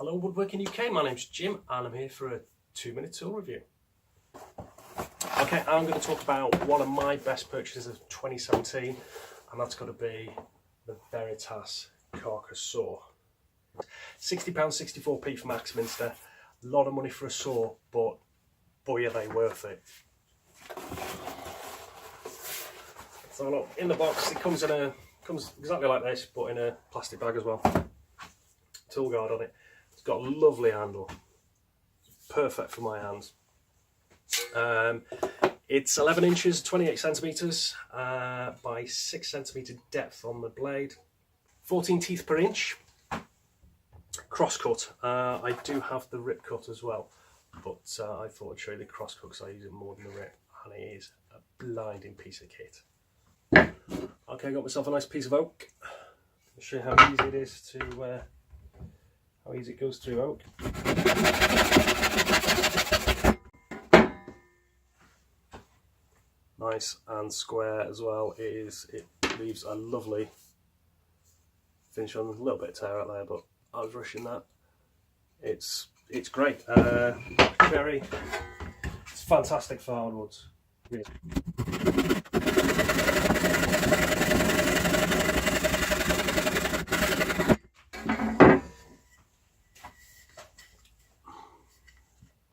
Hello Woodworking UK, my name's Jim and I'm here for a 2-minute tool review. Okay, I'm going to talk about one of my best purchases of 2017 and that's got to be the Veritas Carcass Saw. £60, 64p from Axminster. A lot of money for a saw, but boy are they worth it. So look, in the box it comes exactly like this, but in a plastic bag as well. Tool guard on it. It's got a lovely handle, perfect for my hands. It's 11 inches, 28 centimetres by 6 centimetre depth on the blade. 14 teeth per inch. Cross cut. I do have the rip cut as well, but I thought I'd show you the cross cut because I use it more than the rip, and it is a blinding piece of kit. Okay, I got myself a nice piece of oak. I'll show you how easy it is to. How easy it goes through oak. Nice and square as well. It leaves a lovely finish on. A little bit of tear out there, but I was rushing that. It's great. Cherry. It's fantastic for hardwoods. Really.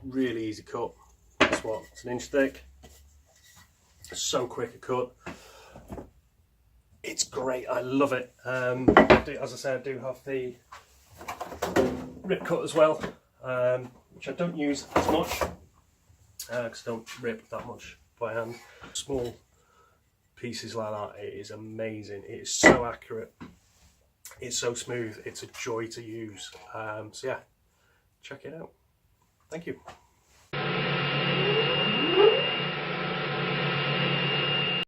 Really easy cut. That's what, it's an inch thick. So quick a cut. It's great. I love it. As I said, I do have the rip cut as well, which I don't use as much because I don't rip that much by hand. Small pieces like that, it is amazing. It is so accurate. It's so smooth. It's a joy to use. So yeah, check it out. Thank you.